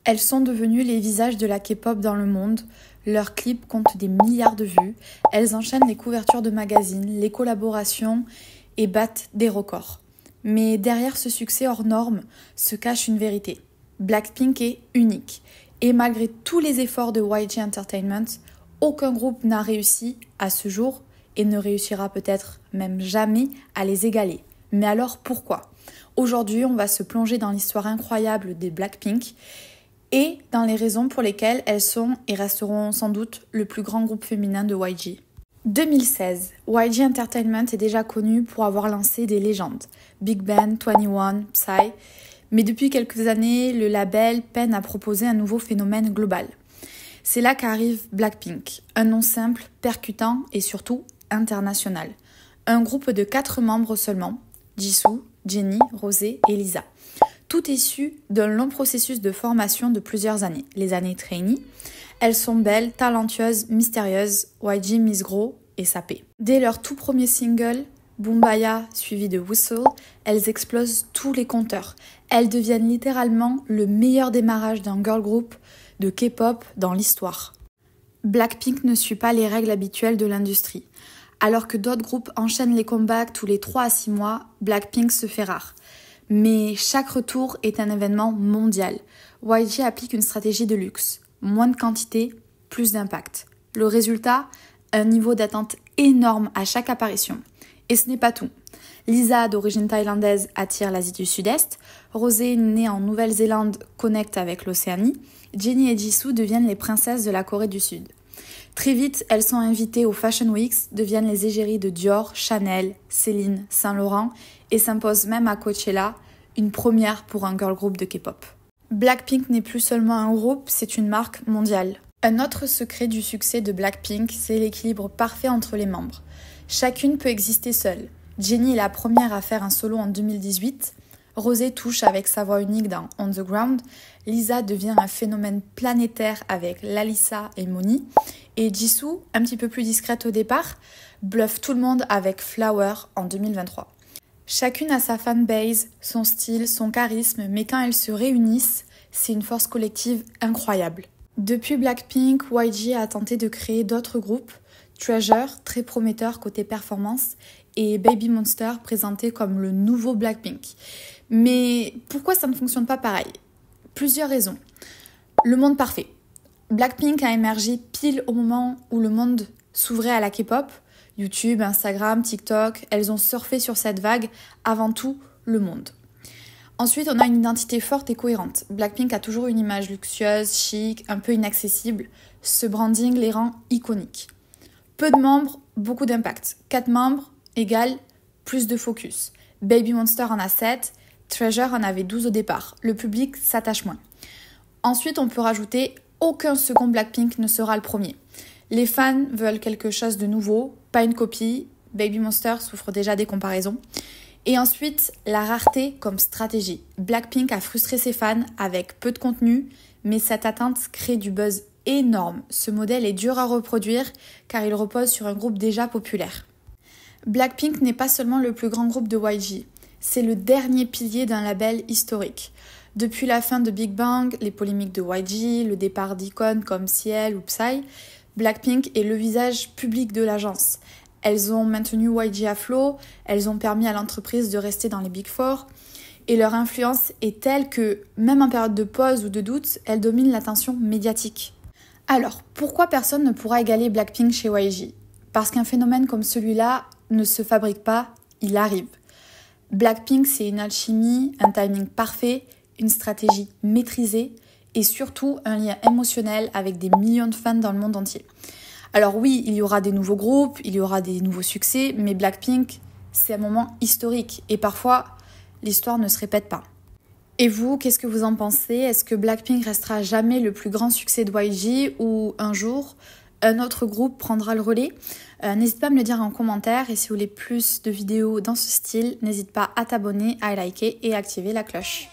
Elles sont devenues les visages de la K-pop dans le monde. Leurs clips comptent des milliards de vues. Elles enchaînent les couvertures de magazines, les collaborations et battent des records. Mais derrière ce succès hors norme se cache une vérité. Blackpink est unique. Et malgré tous les efforts de YG Entertainment, aucun groupe n'a réussi à ce jour et ne réussira peut-être même jamais à les égaler. Mais alors pourquoi ? Aujourd'hui, on va se plonger dans l'histoire incroyable des Blackpink et dans les raisons pour lesquelles elles sont et resteront sans doute le plus grand groupe féminin de YG. 2016, YG Entertainment est déjà connu pour avoir lancé des légendes, Big Bang, 21, Psy, mais depuis quelques années, le label peine à proposer un nouveau phénomène global. C'est là qu'arrive Blackpink, un nom simple, percutant et surtout international. Un groupe de 4 membres seulement, Jisoo, Jennie, Rosé et Lisa. Tout issu d'un long processus de formation de plusieurs années, les années trainee. Elles sont belles, talentueuses, mystérieuses, YG mise gros et sapées. Dès leur tout premier single, Boombayah suivi de Whistle, elles explosent tous les compteurs. Elles deviennent littéralement le meilleur démarrage d'un girl group de K-pop dans l'histoire. Blackpink ne suit pas les règles habituelles de l'industrie. Alors que d'autres groupes enchaînent les comebacks tous les 3 à 6 mois, Blackpink se fait rare. Mais chaque retour est un événement mondial. YG applique une stratégie de luxe. Moins de quantité, plus d'impact. Le résultat, un niveau d'attente énorme à chaque apparition. Et ce n'est pas tout. Lisa, d'origine thaïlandaise, attire l'Asie du Sud-Est. Rosé, née en Nouvelle-Zélande, connecte avec l'Océanie. Jennie et Jisoo deviennent les princesses de la Corée du Sud. Très vite, elles sont invitées aux Fashion Weeks, deviennent les égéries de Dior, Chanel, Céline, Saint Laurent et s'imposent même à Coachella, une première pour un girl group de K-pop. Blackpink n'est plus seulement un groupe, c'est une marque mondiale. Un autre secret du succès de Blackpink, c'est l'équilibre parfait entre les membres. Chacune peut exister seule. Jennie est la première à faire un solo en 2018. Rosé touche avec sa voix unique dans On the Ground. Lisa devient un phénomène planétaire avec Lalissa et Moni. Et Jisoo, un petit peu plus discrète au départ, bluffe tout le monde avec Flower en 2023. Chacune a sa fanbase, son style, son charisme, mais quand elles se réunissent, c'est une force collective incroyable. Depuis Blackpink, YG a tenté de créer d'autres groupes. Treasure, très prometteur côté performance, et Baby Monster, présenté comme le nouveau Blackpink. Mais pourquoi ça ne fonctionne pas pareil ? Plusieurs raisons. Le monde parfait. Blackpink a émergé pile au moment où le monde s'ouvrait à la K-pop. YouTube, Instagram, TikTok, elles ont surfé sur cette vague avant tout le monde. Ensuite, on a une identité forte et cohérente. Blackpink a toujours une image luxueuse, chic, un peu inaccessible. Ce branding les rend iconiques. Peu de membres, beaucoup d'impact. 4 membres égale plus de focus. Baby Monster en a 7, Treasure en avait 12 au départ. Le public s'attache moins. Ensuite, on peut rajouter aucun second Blackpink ne sera le premier. Les fans veulent quelque chose de nouveau, pas une copie. Baby Monster souffre déjà des comparaisons. Et ensuite, la rareté comme stratégie. Blackpink a frustré ses fans avec peu de contenu, mais cette attente crée du buzz énorme. Ce modèle est dur à reproduire car il repose sur un groupe déjà populaire. Blackpink n'est pas seulement le plus grand groupe de YG, c'est le dernier pilier d'un label historique. Depuis la fin de Big Bang, les polémiques de YG, le départ d'icônes comme Ciel ou Psy, Blackpink est le visage public de l'agence. Elles ont maintenu YG à flot, elles ont permis à l'entreprise de rester dans les Big Four, et leur influence est telle que, même en période de pause ou de doute, elles dominent l'attention médiatique. Alors, pourquoi personne ne pourra égaler Blackpink chez YG ? Parce qu'un phénomène comme celui-là ne se fabrique pas, il arrive. Blackpink, c'est une alchimie, un timing parfait, une stratégie maîtrisée et surtout un lien émotionnel avec des millions de fans dans le monde entier. Alors oui, il y aura des nouveaux groupes, il y aura des nouveaux succès, mais Blackpink, c'est un moment historique et parfois, l'histoire ne se répète pas. Et vous, qu'est-ce que vous en pensez ? Est-ce que Blackpink restera jamais le plus grand succès de YG ou un jour, un autre groupe prendra le relais ? N'hésite pas à me le dire en commentaire et si vous voulez plus de vidéos dans ce style, n'hésite pas à t'abonner, à liker et à activer la cloche.